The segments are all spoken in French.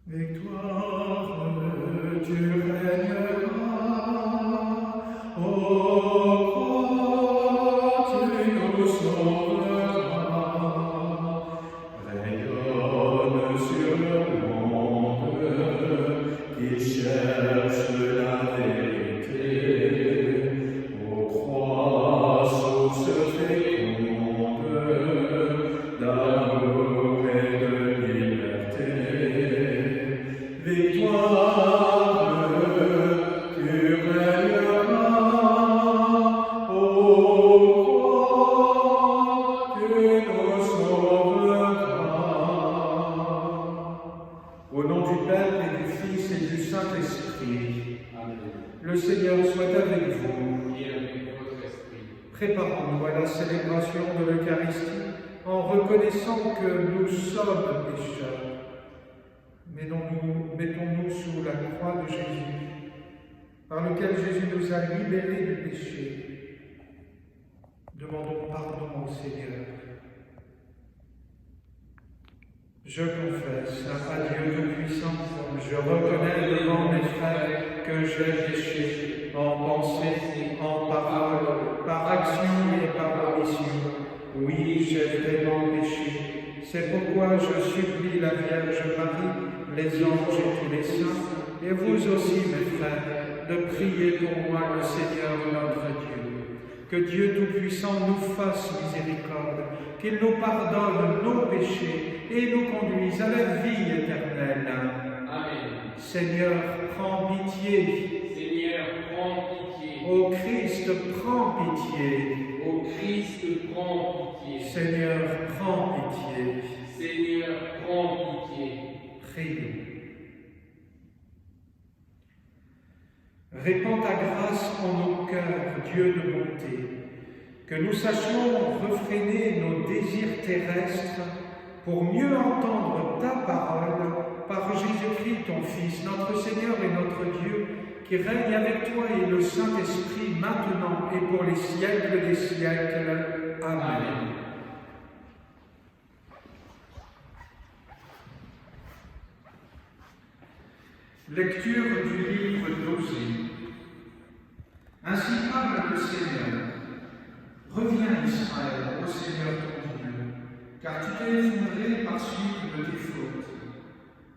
Victoire, tu régneras, ô croix, tu nous sauveras. Rayonne sur le monde qui cherche la vérité, ô croix, source féconde d'amour et de liberté. Victoire, tu régneras, ô croix, tu nous sauveras. Au nom du Père et du Fils et du Saint-Esprit, Amen. le Seigneur soit avec vous. Et avec votre esprit. Préparons-nous à la célébration de l'Eucharistie en reconnaissant que nous sommes pécheurs. Mettons-nous sous la croix de Jésus, par lequel Jésus nous a libérés du péché. Demandons pardon au Seigneur. Je confesse à Dieu Tout-Puissant, je reconnais devant mes frères que j'ai péché en pensée, en parole, par action et par omission. Oui, j'ai vraiment péché. C'est pourquoi je supplie la Vierge Marie, les anges et tous les saints, et vous aussi, mes frères, de prier pour moi le Seigneur notre Dieu. Que Dieu Tout-Puissant nous fasse miséricorde, qu'il nous pardonne nos péchés et nous conduise à la vie éternelle. Amen. Seigneur, prends pitié. Seigneur, prends pitié. Ô Christ, prends pitié. Ô Christ, prends pitié. Seigneur, prends pitié. Seigneur, prends pitié. Prions. Répands ta grâce en nos cœurs, Dieu de bonté, que nous sachions refréner nos désirs terrestres pour mieux entendre ta parole par Jésus-Christ, ton Fils, notre Seigneur et notre Dieu, qui règne avec toi et le Saint-Esprit maintenant et pour les siècles des siècles. Amen. Lecture du livre d'Osée. Ainsi parle le Seigneur. Reviens, Israël, au Seigneur ton Dieu, car tu t'es effondré par suite de tes fautes.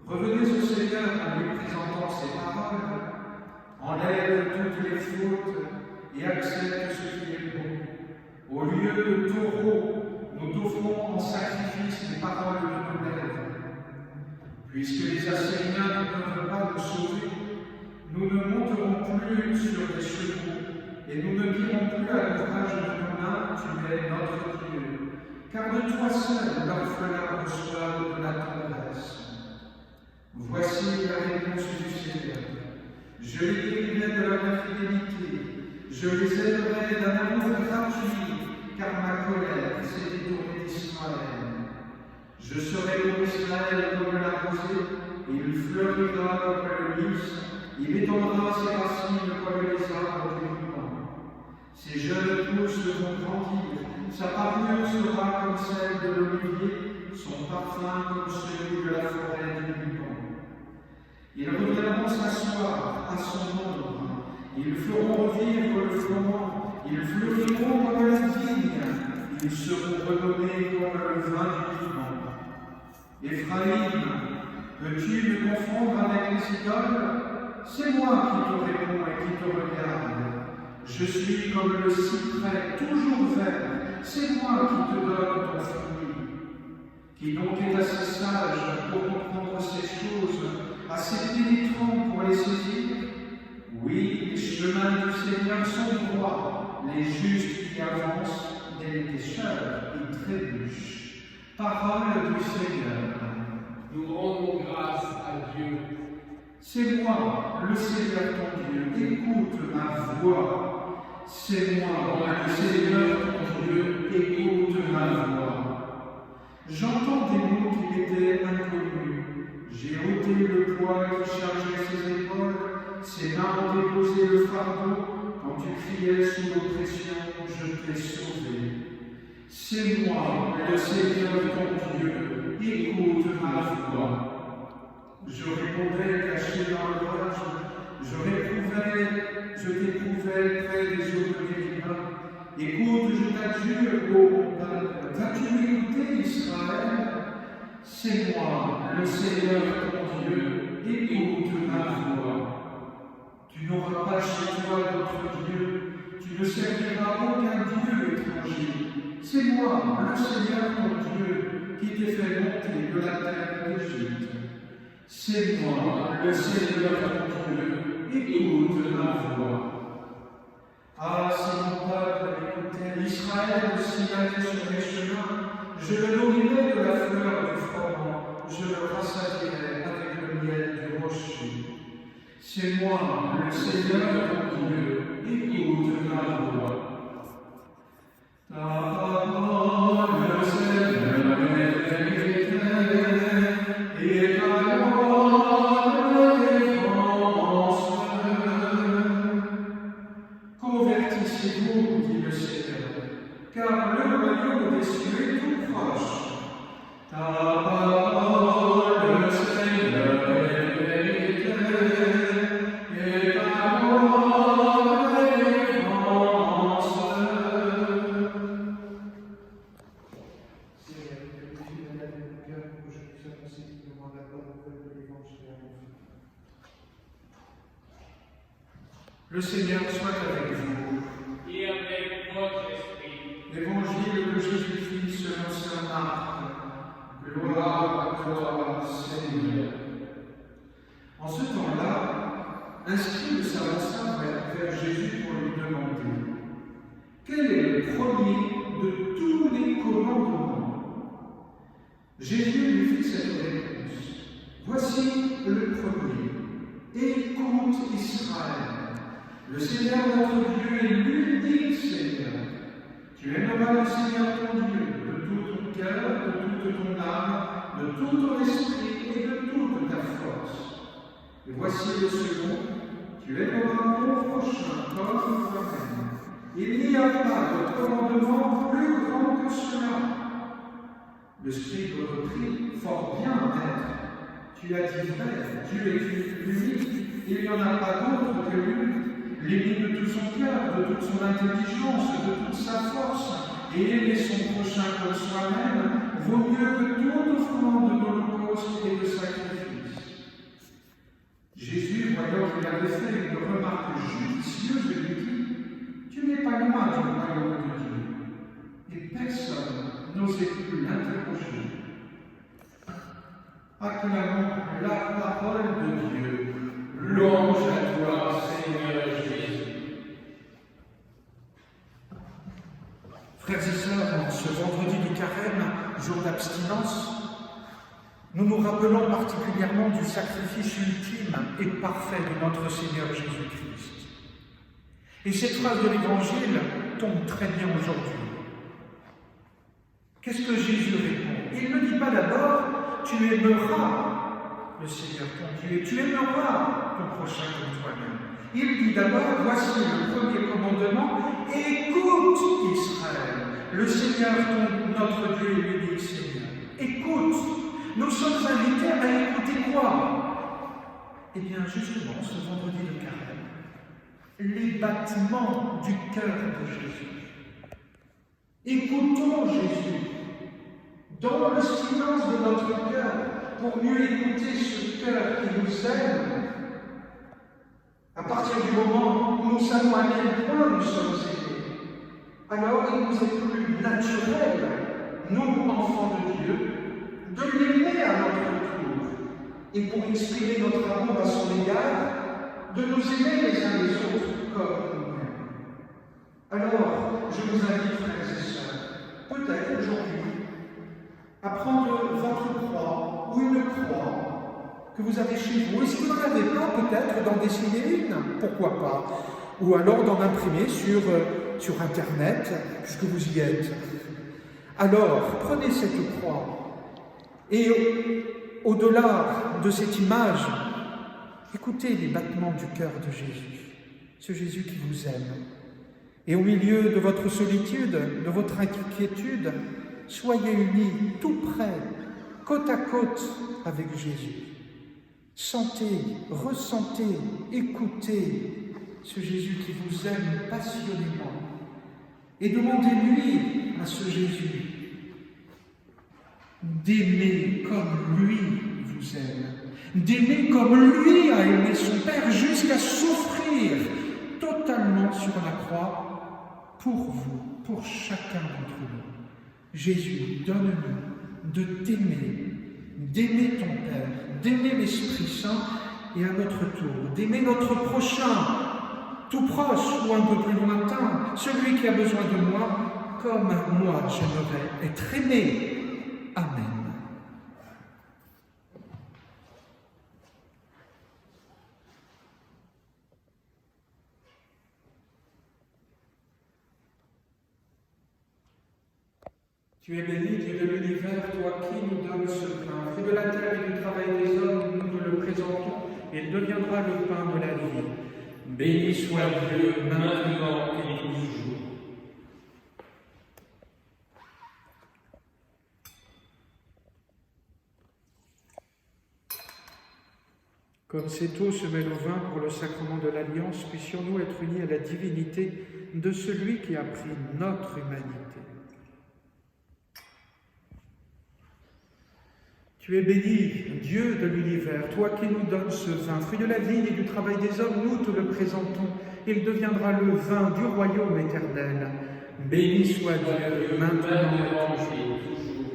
Revenez au Seigneur en lui présentant ses paroles. Enlève toutes les fautes et accepte ce qui est bon. Au lieu de taureaux, nous t'offrons en sacrifice les paroles de nos lèvres. Puisque les Assyriens ne peuvent pas nous sauver, nous ne monterons plus sur des chevaux et nous ne dirons plus à l'ouvrage de nos mains, tu es notre Dieu, car de toi seul l'orphelin reçoit de la tendresse. Voici la réponse du Seigneur. Je les délivrerai de leur infidélité, je les aiderai d'un amour gratuit, car ma colère s'est détournée d'Israël. Je serai pour Israël comme la rosée, il fleurira comme le lys, il étendra ses racines comme les arbres du Liban. Ses jeunes pousses vont grandir, sa parure sera comme celle de l'olivier, son parfum comme celui de la forêt du Liban. Ils reviendront s'asseoir à son ombre, ils feront revivre le froment, ils fleuriront comme la vigne, ils seront renommés comme le vin du Liban. Éphraïm, peux-tu me confondre avec les idoles? C'est moi qui te réponds et qui te regarde. Je suis comme le cyprès, toujours vert, c'est moi qui te donne ton fruit. Qui donc est assez sage pour comprendre ces choses, assez pénétrant pour les saisir? Oui, les chemins du Seigneur sont droits, les justes qui avancent, mais les pécheurs qui trébuchent. Parole du Seigneur. Nous rendons grâce à Dieu. C'est moi, le Seigneur ton Dieu, écoute ma voix. C'est moi, le Seigneur ton Dieu, écoute ma voix. J'entends des mots qui m'étaient inconnus. J'ai ôté le poids qui chargeait ses épaules, ses mains ont déposé le fardeau. Quand tu criais sous l'oppression, je t'ai sauvé. C'est moi, le Seigneur ton Dieu, écoute ma voix. Je répondais caché dans l'orage, je t'éprouvais près des eaux de Mériba. Écoute, je t'adjure, ô mon peuple, vas-tu m'écouter, Israël? C'est moi, le Seigneur ton Dieu, écoute ma voix. Tu n'auras pas chez toi d'autre Dieu, tu ne serviras aucun Dieu étranger. C'est moi, le Seigneur ton Dieu, qui t'ai fait monter de la terre d'Égypte. C'est moi, le Seigneur ton Dieu, écoute ma voix. Ah, si mon peuple écoutait, Israël s'y allait sur mes chemins, je le nourrirais de la fleur du froment, je le rassasierais avec le miel du rocher. C'est moi, le Seigneur ton Dieu, écoute ma voix. Ta parole, Seigneur, est vérité, et ta loi de défense. Convertissez-vous, dit le Seigneur, car le royaume des cieux est tout proche. Ta parole, Seigneur, est vérité, et ta loi de défense. Seigneur, que tu fidèles à mon cœur pour que je puisse annoncer dignement la bonne nouvelle de l'Évangile à mon fils. Le Seigneur soit avec vous. Et avec votre esprit. L'évangile de Jésus-Christ selon saint Marc. Gloire à toi, Seigneur. En ce temps-là, un scribe s'avança vers Jésus pour lui demander: quel est le premier de tous les commandements? Jésus lui fit cette réponse: voici le premier. Écoute, Israël. Le Seigneur notre Dieu est l'unique Seigneur. Tu aimeras le Seigneur ton Dieu de tout ton cœur, de toute ton âme, de tout ton esprit et de toute ta force. Et voici le second: tu aimeras ton prochain comme toi-même. Il n'y a pas de commandement plus grand que cela. Le scribe reprit: fort bien, maître. Tu as dit vrai, Dieu est l'unique, il n'y en a pas d'autre que lui. L'aimer de tout son cœur, de toute son intelligence, de toute sa force, et aimer son prochain comme soi-même, vaut mieux que toute offrande d'holocauste et de sacrifice. Jésus, voyant qu'il avait fait une remarque judicieuse, lui dit: tu n'es pas loin du royaume de Dieu. Et personne n'osait plus l'interroger. Acclamons la parole de Dieu. Louange à toi, Seigneur Jésus. Frères et sœurs, en ce vendredi du carême, jour d'abstinence, nous nous rappelons particulièrement du sacrifice ultime et parfait de notre Seigneur Jésus-Christ. Et cette phrase de l'Évangile tombe très bien aujourd'hui. Qu'est-ce que Jésus répond? Il ne dit pas d'abord: tu aimeras le Seigneur ton Dieu, et tu aimeras ton prochain comme toi-même. Il dit d'abord: voici le premier commandement, écoute Israël, le Seigneur notre Dieu est l'unique Seigneur. Écoute, nous sommes invités à écouter quoi? Eh bien justement, ce vendredi de carême, les battements du cœur de Jésus. Écoutons Jésus dans le silence de notre cœur, pour mieux écouter ce cœur qui nous aime. À partir du moment où nous savons à quel point nous sommes aimés, alors il nous est plus naturel, nous, enfants de Dieu, de l'aimer à notre tour. Et pour exprimer notre amour à son égard, de nous aimer les uns les autres comme nous-mêmes. Alors, je vous invite, frères et sœurs, peut-être aujourd'hui, à prendre votre croix ou une croix que vous avez chez vous. Et si vous n'en avez pas, peut-être d'en dessiner une, pourquoi pas. Ou alors d'en imprimer sur Internet, puisque vous y êtes. Alors, prenez cette croix et au-delà de cette image, écoutez les battements du cœur de Jésus, ce Jésus qui vous aime. Et au milieu de votre solitude, de votre inquiétude, soyez unis tout près, côte à côte avec Jésus. Sentez, ressentez, écoutez ce Jésus qui vous aime passionnément. Et demandez-lui à ce Jésus d'aimer comme lui vous aime, d'aimer comme lui a aimé son Père jusqu'à souffrir totalement sur la croix pour vous, pour chacun d'entre nous. Jésus, donne-nous de t'aimer, d'aimer ton Père, d'aimer l'Esprit Saint et à notre tour, d'aimer notre prochain, tout proche ou un peu plus lointain, celui qui a besoin de moi, comme moi j'aimerais être aimé. Amen. Tu es béni, Dieu de l'univers, toi qui nous donnes ce pain. Fruit de la terre et du travail des hommes, nous te le présentons, et il deviendra le pain de la vie. Béni soit Dieu, maintenant et toujours. Comme cette eau se mêle au vin pour le sacrement de l'Alliance, puissions-nous être unis à la divinité de celui qui a pris notre humanité. Tu es béni, Dieu de l'univers, toi qui nous donnes ce vin, fruit de la vigne et du travail des hommes, nous te le présentons. Il deviendra le vin du royaume éternel. Béni soit Dieu, maintenant et toujours.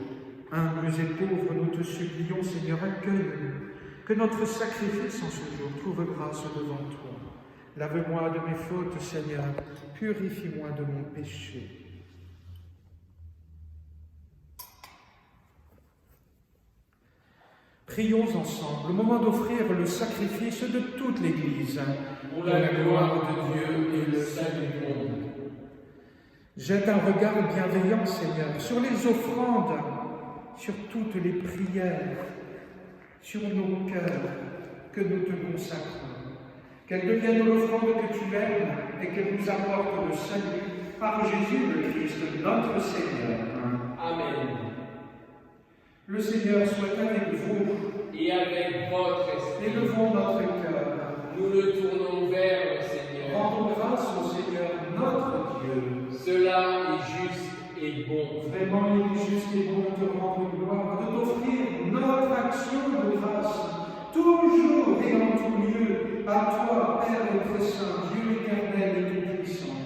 Humbles et pauvres, nous te supplions, Seigneur, accueille-nous. Que notre sacrifice en ce jour trouve grâce devant toi. Lave-moi de mes fautes, Seigneur, purifie-moi de mon péché. Prions ensemble au moment d'offrir le sacrifice de toute l'Église pour la gloire de Dieu et le salut du monde. Jette un regard bienveillant, Seigneur, sur les offrandes, sur toutes les prières, sur nos cœurs que nous te consacrons. Qu'elles deviennent l'offrande que tu aimes et qu'elles nous apportent le salut par Jésus le Christ, notre Seigneur. Amen. Le Seigneur soit avec vous. Et avec votre esprit. Élevons notre cœur. Nous le tournons vers le Seigneur. Rendons grâce au Seigneur notre Dieu. Cela est juste et bon. Vraiment, il est juste et bon de te rendre gloire, de t'offrir notre action de grâce, toujours et en tout lieu, à toi, Père très saint, Dieu éternel et tout-puissant.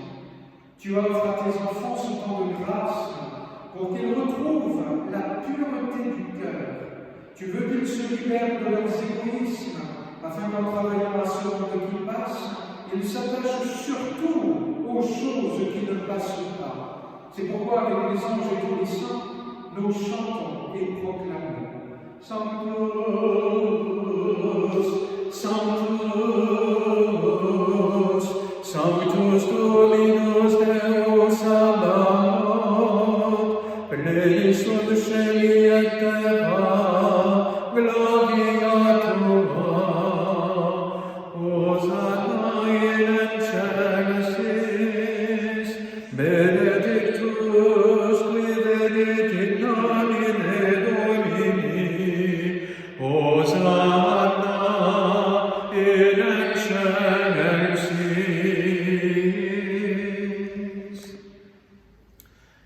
Tu offres à tes enfants ce temps de grâce pour qu'ils retrouvent la pureté du cœur. Tu veux qu'ils se libèrent de leurs égoïsmes, afin qu'en travaillant à ce monde qui passe, ils s'attachent surtout aux choses qui ne passent pas. C'est pourquoi, avec les anges et tous les saints, nous chantons et proclamons Sanctus, Sanctus, Sanctus Dominus Deus Sabaoth, plenius sub cieli et terra, gloria tua, Hosanna in excelsis, benedictus qui venit in nomine Domini, Hosanna in excelsis.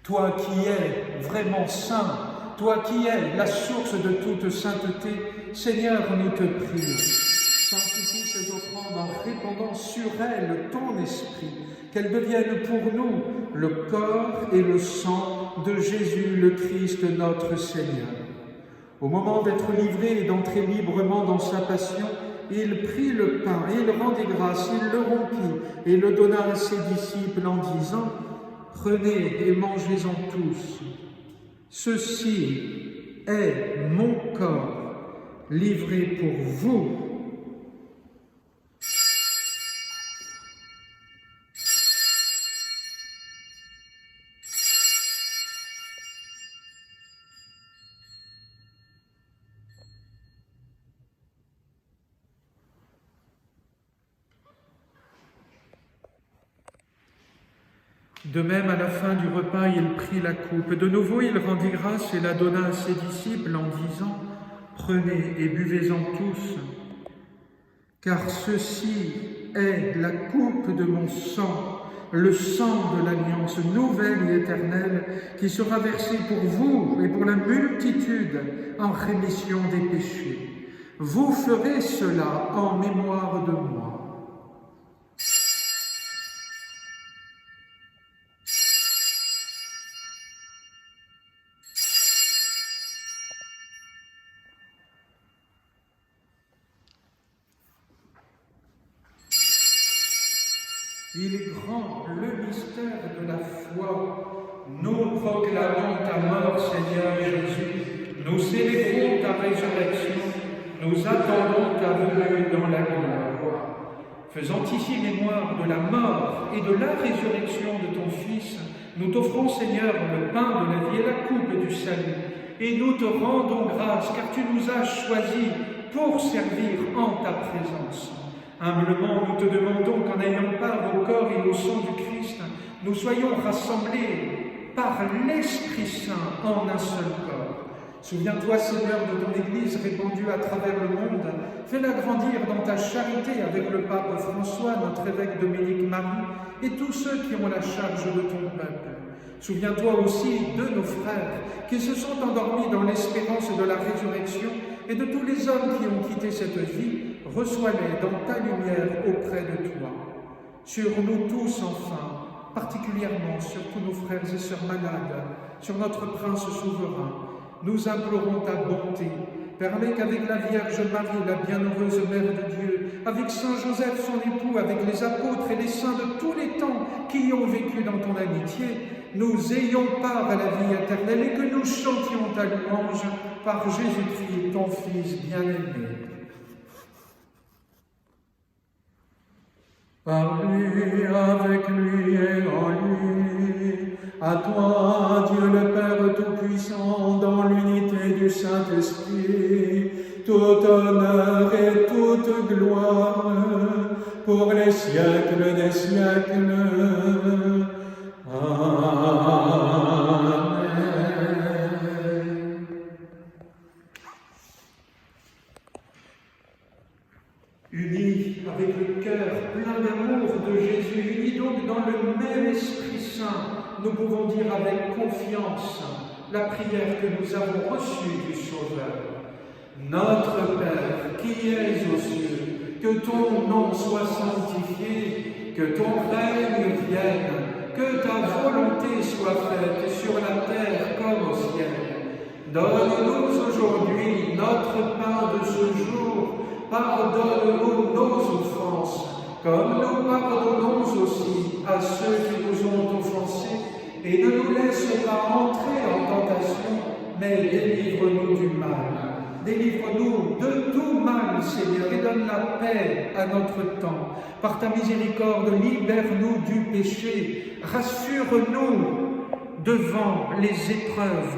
Toi qui es vraiment saint, toi qui es la source de toute sainteté, Seigneur, nous te prions. Sanctifie ces offrandes en répandant sur elles ton esprit, qu'elles deviennent pour nous le corps et le sang de Jésus le Christ notre Seigneur. Au moment d'être livré et d'entrer librement dans sa passion, il prit le pain, il rendit grâce, il le rompit et le donna à ses disciples en disant « Prenez et mangez-en tous. Ceci est mon corps livré pour vous. » De même, à la fin du repas, il prit la coupe. De nouveau, il rendit grâce et la donna à ses disciples en disant « Prenez et buvez-en tous. car ceci est la coupe de mon sang, le sang de l'alliance nouvelle et éternelle, qui sera versé pour vous et pour la multitude en rémission des péchés. Vous ferez cela en mémoire de moi. Il est grand le mystère de la foi. Nous proclamons ta mort, Seigneur Jésus. Nous célébrons ta résurrection. Nous attendons ta venue dans la gloire. Faisant ici mémoire de la mort et de la résurrection de ton Fils, nous t'offrons, Seigneur, le pain de la vie et la coupe du salut. Et nous te rendons grâce, car tu nous as choisis pour servir en ta présence. Humblement, nous te demandons qu'en ayant part au corps et au sang du Christ, nous soyons rassemblés par l'Esprit Saint en un seul corps. Souviens-toi, Seigneur, de ton Église répandue à travers le monde. Fais-la grandir dans ta charité avec le pape François, notre évêque Dominique Marie, et tous ceux qui ont la charge de ton peuple. Souviens-toi aussi de nos frères qui se sont endormis dans l'espérance de la résurrection et de tous les hommes qui ont quitté cette vie. Reçois-les dans ta lumière auprès de toi. Sur nous tous, enfin, particulièrement sur tous nos frères et sœurs malades, sur notre Prince souverain, nous implorons ta bonté. Permets qu'avec la Vierge Marie, la bienheureuse Mère de Dieu, avec Saint Joseph, son époux, avec les apôtres et les saints de tous les temps qui ont vécu dans ton amitié, nous ayons part à la vie éternelle et que nous chantions ta louange par Jésus-Christ, ton Fils bien-aimé. Par lui, avec lui et en lui, à toi, Dieu le Père Tout-Puissant, dans l'unité du Saint-Esprit, tout honneur et toute gloire, pour les siècles des siècles. Amen. Unis avec le cœur plein d'amour de Jésus, unis donc dans le même Esprit Saint, nous pouvons dire avec confiance la prière que nous avons reçue du Sauveur. Notre Père, qui es aux cieux, que ton nom soit sanctifié, que ton règne vienne, que ta volonté soit faite sur la terre comme au ciel. Donne-nous aujourd'hui notre pain de ce jour. Pardonne-nous nos offenses, comme nous pardonnons aussi à ceux qui nous ont offensés, et ne nous laisse pas entrer en tentation, mais délivre-nous du mal. Délivre-nous de tout mal, Seigneur, et donne la paix à notre temps. Par ta miséricorde, libère-nous du péché, rassure-nous devant les épreuves.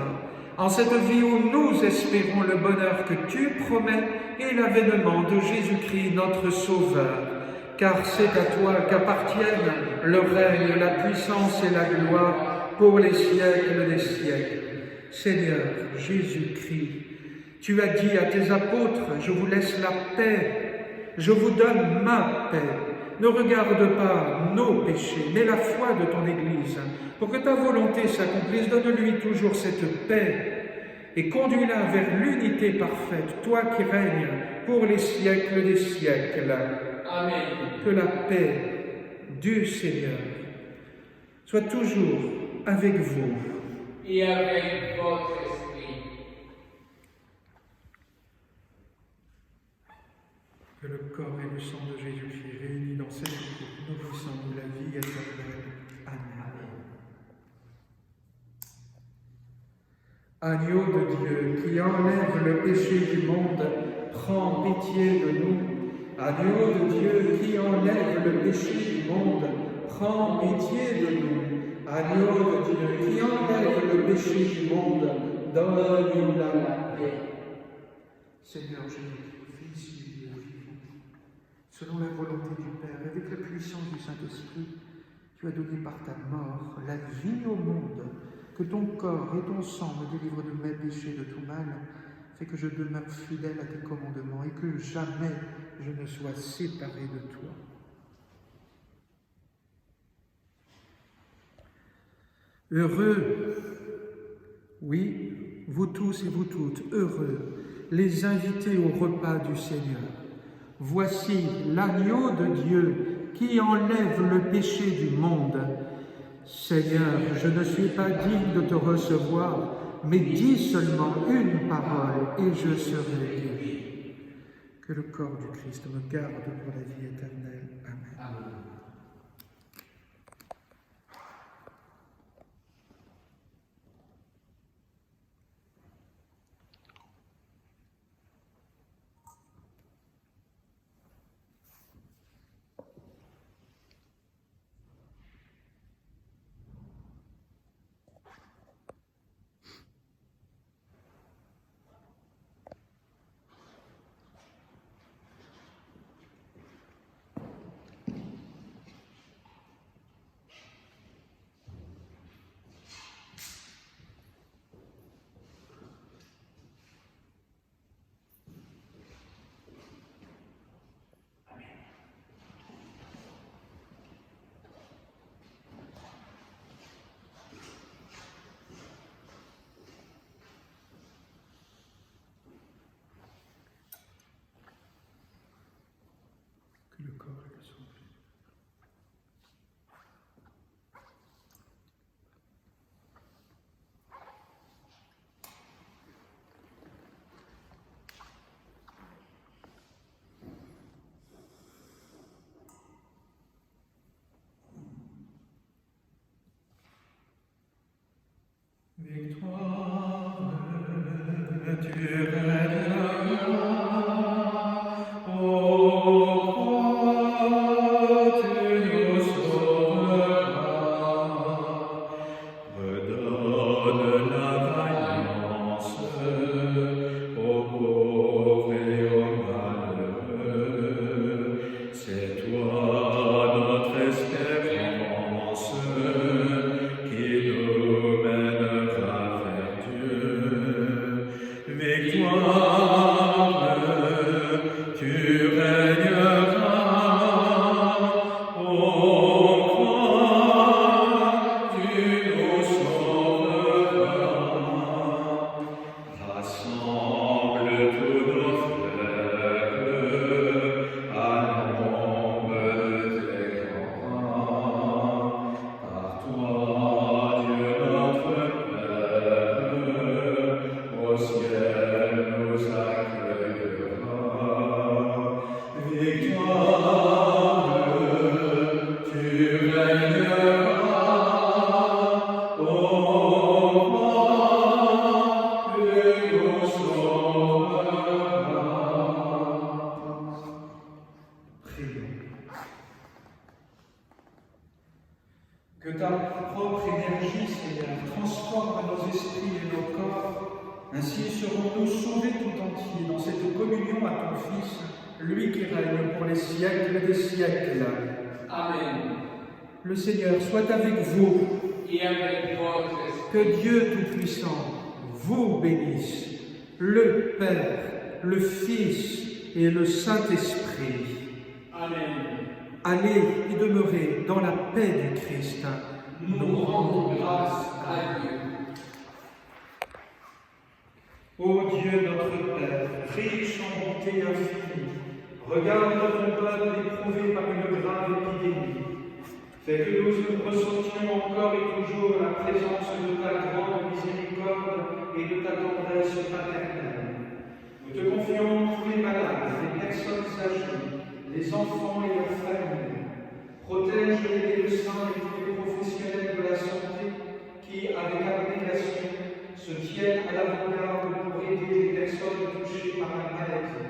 En cette vie où nous espérons le bonheur que tu promets et l'avènement de Jésus-Christ, notre Sauveur. Car c'est à toi qu'appartiennent le règne, la puissance et la gloire pour les siècles des siècles. Seigneur Jésus-Christ, tu as dit à tes apôtres, je vous laisse la paix, je vous donne ma paix. Ne regarde pas nos péchés, mais la foi de ton Église. Pour que ta volonté s'accomplisse, donne-lui toujours cette paix et conduis-la vers l'unité parfaite, toi qui règnes pour les siècles des siècles. Amen. Que la paix du Seigneur soit toujours avec vous. Et avec votre esprit. Que le corps et le sang de Jésus-Christ réunis dans cette coupe nourrissant de la vie éternelle. Amen. Agneau de Dieu qui enlève le péché du monde, prends pitié de nous. Agneau de Dieu qui enlève le péché du monde, prends pitié de nous. Agneau de Dieu qui enlève le péché du monde, donne-nous la paix. Seigneur Jésus, Fils du Dieu vivant, selon la volonté du Père, avec la puissance du Saint-Esprit, tu as donné par ta mort la vie au monde. Que ton corps et ton sang me délivrent de mes péchés, de tout mal. Fais Fais que je demeure fidèle à tes commandements et que jamais je ne sois séparé de toi. Heureux, oui, vous tous et vous toutes, heureux, les invités au repas du Seigneur. Voici l'agneau de Dieu qui enlève le péché du monde. Seigneur, je ne suis pas digne de te recevoir, mais dis seulement une parole et je serai guéri. Que le corps du Christ me garde pour la vie éternelle. Amen. Amen. Que le corps et le sang. Victoire, tu règneras, ô croix, tu nous sauveras. Redonne la vaillance aux pauvres et aux malheureux. C'est toi notre espérance qui nous mènera vers Dieu. Victoire, tu régneras, ô croix, tu nous sauveras. Rassemble tous nos frères à l'ombre de tes grands. Par toi, Dieu notre Père, au ciel nous accueillera. Victoire, tu régneras, ô roi, tu nous sauveras. Prions. Que ta propre énergie, Seigneur, transforme nos esprits et nos corps. Ainsi serons-nous sauvés tout entiers dans cette communion à ton Fils, lui qui règne pour les siècles des siècles. Amen. Le Seigneur soit avec vous. Et avec votre esprit. Que Dieu Tout-Puissant vous bénisse, le Père, le Fils et le Saint-Esprit. Amen. Allez et demeurez dans la paix du Christ. Nous rendons grâce à Dieu. Ô Dieu notre Père, riche en bonté infinie, regarde ton peuple éprouvé par une grave épidémie. Fais que nous ressentions encore et toujours la présence de ta grande miséricorde et de ta tendresse paternelle. Nous te confions tous les malades, les personnes âgées, les enfants et leurs familles. Protège les médecins et tous les professionnels de la santé qui, avec abnégation, se tiennent à l'avant-garde pour aider les personnes touchées par la maladie.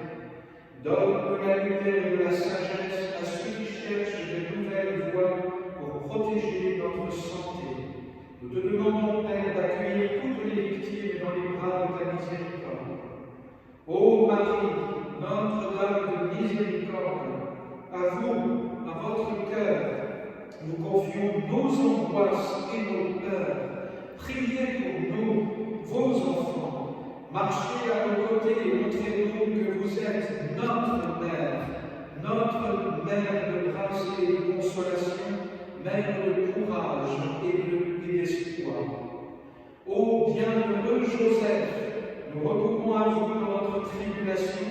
Donne de la lumière et de la sagesse à ceux qui cherchent de nouvelles voies pour protéger notre santé. Nous te demandons, Père, d'accueillir toutes les victimes dans les bras de ta miséricorde. Ô Marie, Notre-Dame de miséricorde, à vous, à votre cœur, nous confions nos angoisses et nos peurs. Priez pour nous, vos enfants. Marchez à nos côtés et montrez-nous que vous êtes notre mère de grâce et de consolation, mère de courage et d'espoir. Ô bienheureux Joseph, nous recourons à vous dans notre tribulation,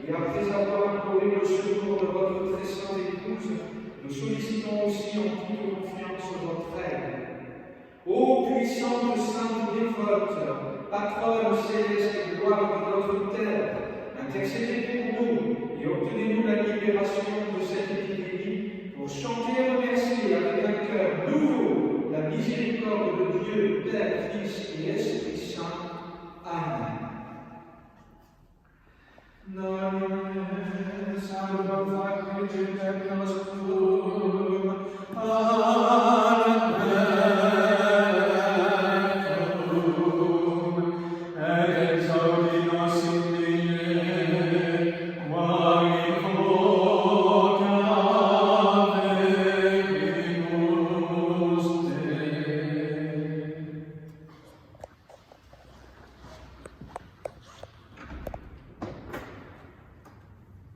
et après avoir imploré le secours de votre très sainte épouse, nous sollicitons aussi en toute confiance votre aide. Ô puissante sainte dévote, patronne céleste et gloire de notre terre, intercédez pour nous et obtenez-nous la libération de cette épidémie pour chanter et remercier avec un cœur nouveau la miséricorde de Dieu, Père, Fils et Esprit Saint. Amen. Salve,